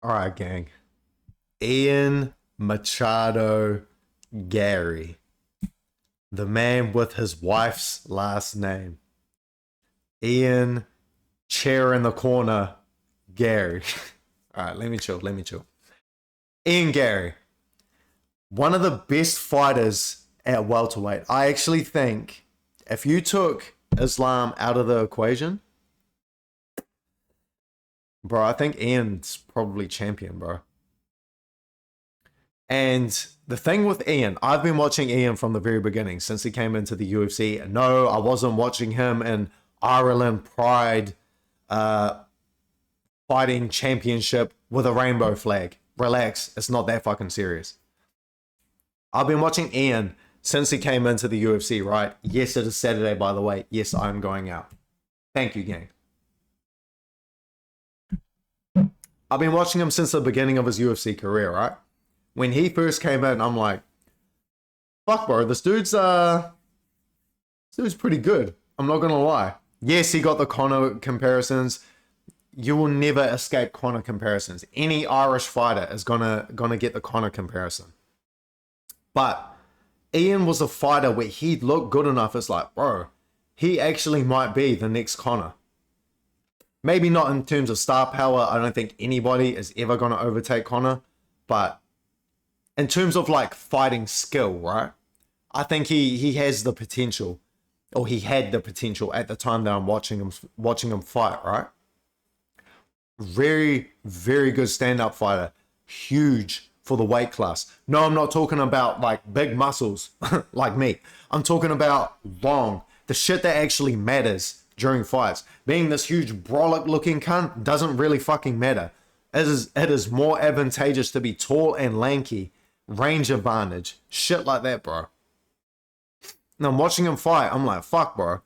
All right, gang. Ian Machado Garry, the man with his wife's last name. Ian, chair in the corner, Garry. All right, let me chill. Ian Garry, one of the best fighters at welterweight. I actually think if you took Islam out of the equation, bro, I think Ian's probably champion, bro. And the thing with Ian, I've been watching Ian from the very beginning since he came into the UFC. No, I wasn't watching him in Ireland Pride fighting championship with a rainbow flag. Relax, it's not that fucking serious. I've been watching Ian since he came into the UFC, right? Yes, it is Saturday, by the way. Yes, I'm going out. Thank you, gang. I've been watching him since the beginning of his UFC career, right? When he first came in, I'm like, fuck, bro, this dude's pretty good. I'm not gonna lie. Yes, he got the Conor comparisons. You will never escape Conor comparisons. Any Irish fighter is gonna get the Conor comparison. But Ian was a fighter where he looked good enough. It's like, bro, he actually might be the next Conor. Maybe not in terms of star power. I don't think anybody is ever gonna overtake Conor, but in terms of like fighting skill, right? I think he has the potential, or he had the potential at the time that I'm watching him fight, right? Very, very good stand-up fighter. Huge for the weight class. No, I'm not talking about like big muscles like me. I'm talking about long. The shit that actually matters during fights. Being this huge brolic looking cunt doesn't really fucking matter. It is more advantageous to be tall and lanky. Range advantage. Shit like that, bro. Now I'm watching him fight. I'm like, fuck, bro.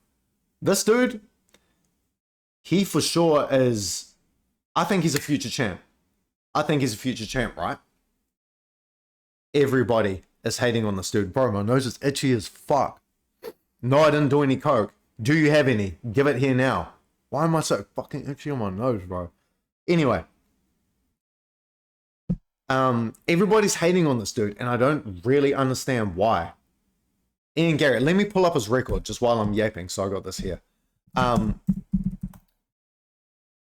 This dude, he for sure is... I think he's a future champ. Right? Everybody is hating on this dude. Bro, my nose is itchy as fuck. No, I didn't do any coke. Do you have any? Give it here now. Why am I so fucking itchy on my nose, bro? Anyway. Everybody's hating on this dude, and I don't really understand why. Ian Garry, let me pull up his record just while I'm yapping, so I got this here.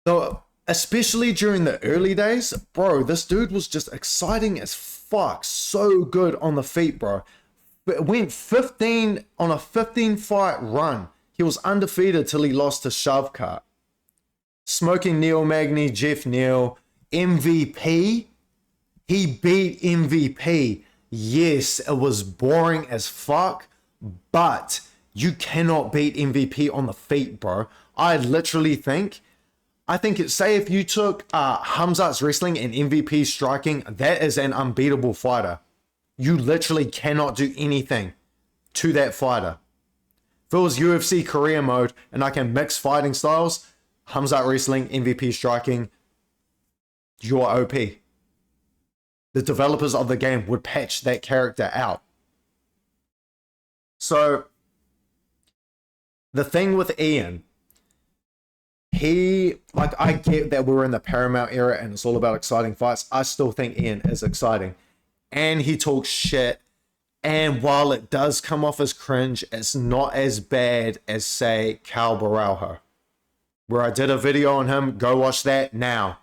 So, especially during the early days, bro, this dude was just exciting as fuck. So good on the feet, bro. But went 15 on a 15 fight run. He was undefeated till he lost to Shavkat. Smoking Neil Magny, Jeff Neal, MVP. He beat MVP. Yes, it was boring as fuck, but you cannot beat MVP on the feet, bro. I think it's, say if you took Hamzat's wrestling and MVP striking, that is an unbeatable fighter. You literally cannot do anything to that fighter. If it was UFC career mode and I can mix fighting styles, Hamzat wrestling, MVP striking, you're OP. The developers of the game would patch that character out. So, the thing with Ian, I get that we're in the Paramount era and it's all about exciting fights. I still think Ian is exciting. And he talks shit. And while it does come off as cringe, it's not as bad as, say, Cal Baraujo, where I did a video on him. Go watch that now.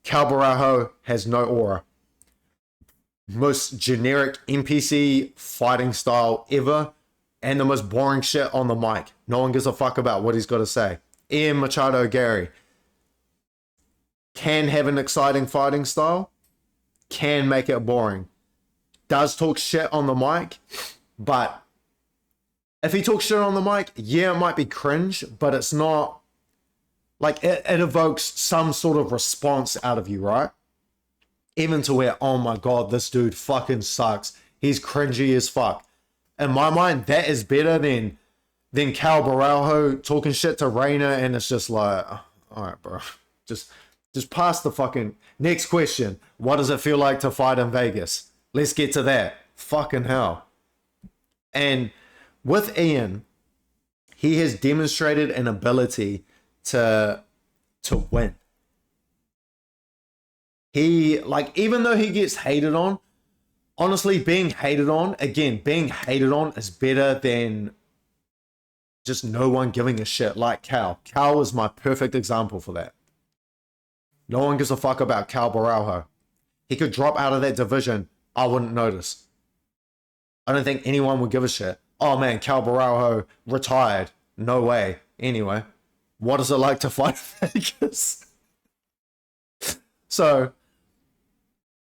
Cal Baraujo has no aura. Most generic NPC fighting style ever, and the most boring shit on the mic. No one gives a fuck about what he's got to say. Ian Machado Garry can have an exciting fighting style, can make it boring. Does talk shit on the mic, but if he talks shit on the mic, yeah, it might be cringe, but it's not like it evokes some sort of response out of you, right? Even to where, oh my god, this dude fucking sucks. He's cringy as fuck. In my mind, that is better than Cal Baraujo talking shit to Reina, and it's just like, oh, all right, bro. Just pass the fucking... Next question. What does it feel like to fight in Vegas? Let's get to that. Fucking hell. And with Ian, he has demonstrated an ability to win. He, like, even though he gets hated on, honestly, being hated on, again, being hated on is better than just no one giving a shit, like Cal. Cal is my perfect example for that. No one gives a fuck about Cal Baraujo. He could drop out of that division. I wouldn't notice. I don't think anyone would give a shit. Oh man, Cal Baraujo retired. No way. Anyway, what is it like to fight Vegas? So,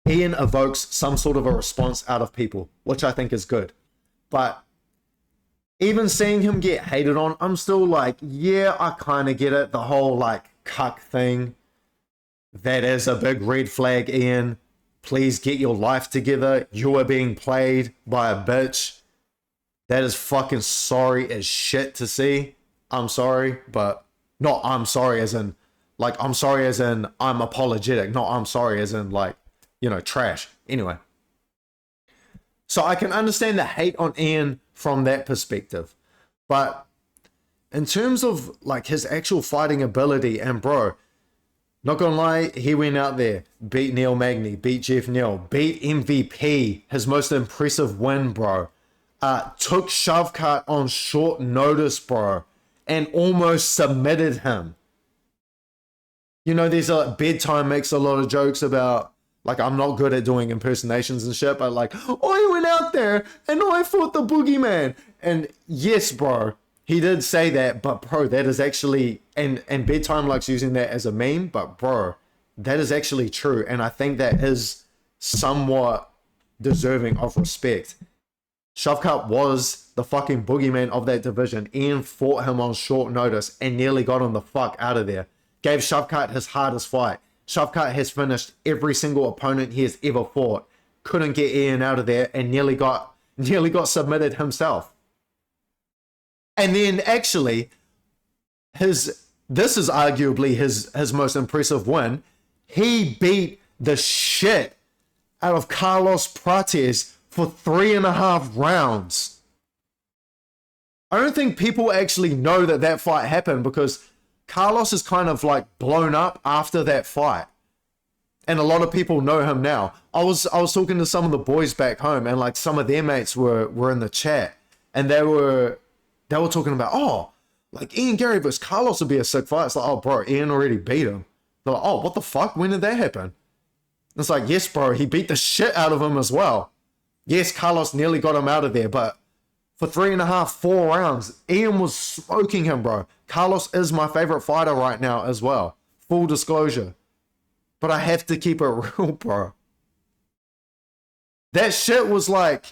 Ian evokes some sort of a response out of people, which I think is good. But even seeing him get hated on, I'm still like, yeah, I kind of get it. The whole like cuck thing. That is a big red flag, Ian. Please get your life together. You are being played by a bitch. That is fucking sorry as shit to see. I'm sorry, but not I'm sorry as in, like, I'm sorry as in I'm apologetic. Not I'm sorry as in, like, you know, trash. Anyway. So I can understand the hate on Ian from that perspective. But in terms of, like, his actual fighting ability, and bro, not gonna lie, he went out there, beat Neil Magny, beat Jeff Neal, beat MVP, his most impressive win, bro. Took Shavkat on short notice, bro, and almost submitted him. You know, there's a Bedtime makes a lot of jokes about, like, I'm not good at doing impersonations and shit, but like, I went out there and I fought the boogeyman. And yes, bro, he did say that, but bro, that is actually, and Bedtime likes using that as a meme, but bro, that is actually true. And I think that is somewhat deserving of respect. Shavkat was the fucking boogeyman of that division. Ian fought him on short notice and nearly got him the fuck out of there. Gave Shavkat his hardest fight. Shavkat has finished every single opponent he has ever fought. Couldn't get Ian out of there and nearly got submitted himself. And then actually, this is arguably his most impressive win. He beat the shit out of Carlos Prates for 3.5 rounds. I don't think people actually know that fight happened because Carlos is kind of like blown up after that fight. And a lot of people know him now. I was talking to some of the boys back home and like some of their mates were in the chat and they were talking about, oh, like Ian Garry versus Carlos would be a sick fight. It's like, oh bro, Ian already beat him. They're like, oh, what the fuck? When did that happen? It's like, yes, bro, he beat the shit out of him as well. Yes, Carlos nearly got him out of there, but for 3.5, 4 rounds, Ian was smoking him, bro. Carlos is my favorite fighter right now as well. Full disclosure. But I have to keep it real, bro. That shit was like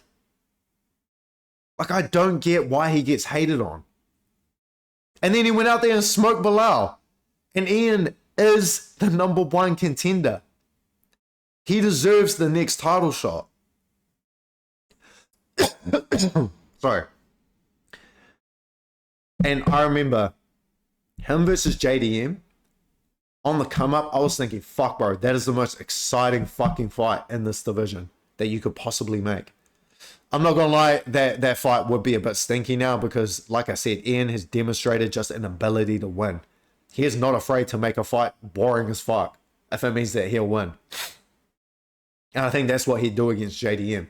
I don't get why he gets hated on. And then he went out there and smoked Bilal. And Ian is the #1 contender. He deserves the next title shot. Sorry. And I remember him versus JDM on the come up. I was thinking, fuck, bro, that is the most exciting fucking fight in this division that you could possibly make. I'm not gonna lie, that fight would be a bit stinky now because, like I said, Ian has demonstrated just an ability to win. He is not afraid to make a fight boring as fuck if it means that he'll win. And I think that's what he'd do against JDM.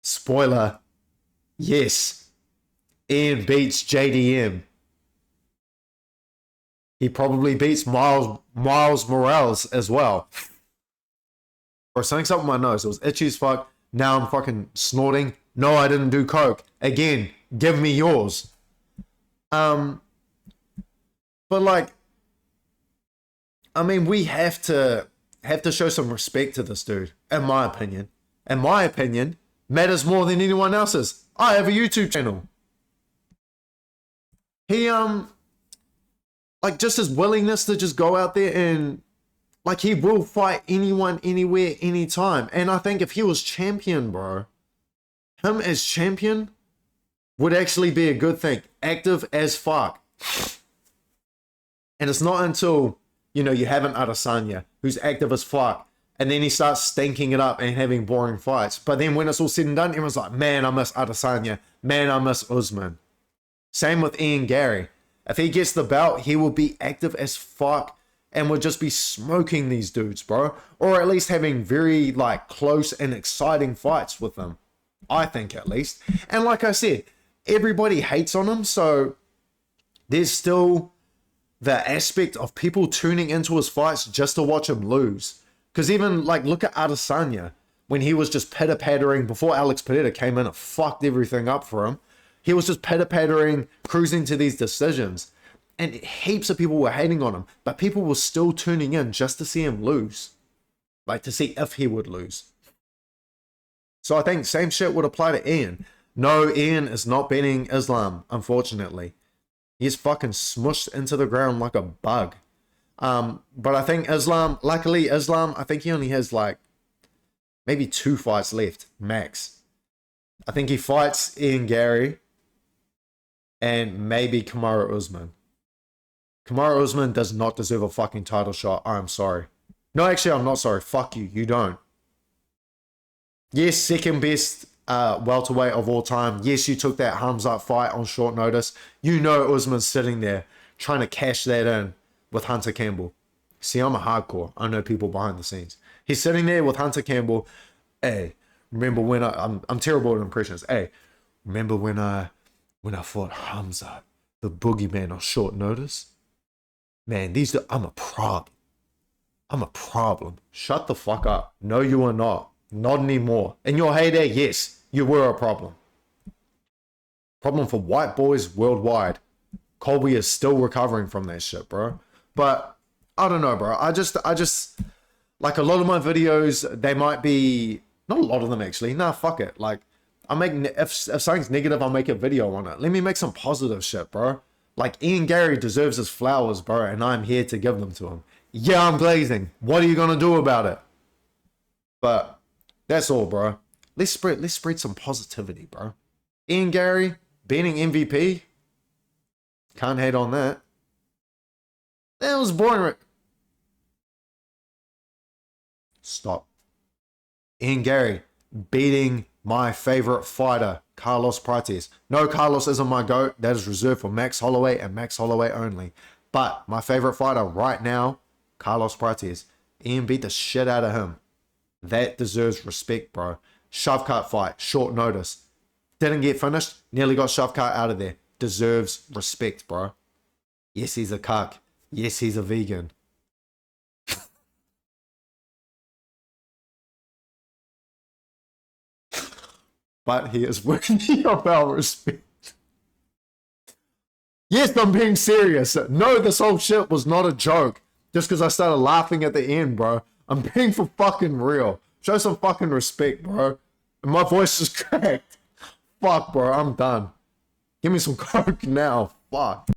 Spoiler, yes, Ian beats JDM. He probably beats Miles Morales as well. Or something's up with my nose. It was itchy as fuck. Now I'm fucking snorting. No, I didn't do coke. Again, give me yours. But like, I mean, we have to show some respect to this dude, in my opinion. In my opinion, matters more than anyone else's. I have a YouTube channel. He like just his willingness to just go out there and like he will fight anyone, anywhere, anytime. And I think if he was champion, bro, him as champion would actually be a good thing. Active as fuck. And it's not until, you know, you have an Adesanya who's active as fuck, and then he starts stinking it up and having boring fights. But then when it's all said and done, everyone's like, man, I miss Adesanya. Man, I miss Usman. Same with Ian Garry. If he gets the belt, he will be active as fuck and would just be smoking these dudes, bro. Or at least having very like close and exciting fights with them. I think at least. And like I said, everybody hates on him, so there's still the aspect of people tuning into his fights just to watch him lose. Because even like look at Adesanya when he was just pitter-pattering before Alex Pereira came in and fucked everything up for him. He was just pitter-pattering, cruising to these decisions. And heaps of people were hating on him, but people were still tuning in just to see him lose. Like to see if he would lose. So I think same shit would apply to Ian. No, Ian is not beating Islam, unfortunately. He's fucking smushed into the ground like a bug. But I think Islam, luckily Islam, I think he only has like maybe 2 fights left, max. I think he fights Ian Garry and maybe Kamaru Usman. Kamaru Usman does not deserve a fucking title shot. I'm sorry. No, actually, I'm not sorry. Fuck you. You don't. Yes, second best welterweight of all time. Yes, you took that Hamzat fight on short notice. You know Usman's sitting there trying to cash that in with Hunter Campbell. See, I'm a hardcore. I know people behind the scenes. He's sitting there with Hunter Campbell. Hey, remember when I'm terrible at impressions. Hey, remember when I fought Hamzat, the boogeyman, on short notice? Man, I'm a problem. I'm a problem. Shut the fuck up. No, you are not. Not anymore. In your heyday, yes, you were a problem. Problem for white boys worldwide. Colby is still recovering from that shit, bro. But I don't know, bro. I just like a lot of my videos, they might be not a lot of them actually. Nah, fuck it. Like if something's negative, I'll make a video on it. Let me make some positive shit, bro. Like Ian Garry deserves his flowers, bro, and I'm here to give them to him. Yeah, I'm glazing. What are you gonna do about it? But that's all, bro. Let's spread some positivity, bro. Ian Garry beating MVP. Can't hate on that. That was boring. Stop. Ian Garry beating my favorite fighter, Carlos Prates. No, Carlos isn't my GOAT. That is reserved for Max Holloway and Max Holloway only. But my favorite fighter right now, Carlos Prates. Ian beat the shit out of him. That deserves respect, bro. Shove cut fight, short notice. Didn't get finished, nearly got shove cut out of there. Deserves respect, bro. Yes, he's a cuck. Yes, he's a vegan. But he is worthy of our respect. Yes, I'm being serious. No, this whole shit was not a joke. Just because I started laughing at the end, bro. I'm being for fucking real. Show some fucking respect, bro. And my voice is cracked. Fuck, bro. I'm done. Give me some coke now. Fuck.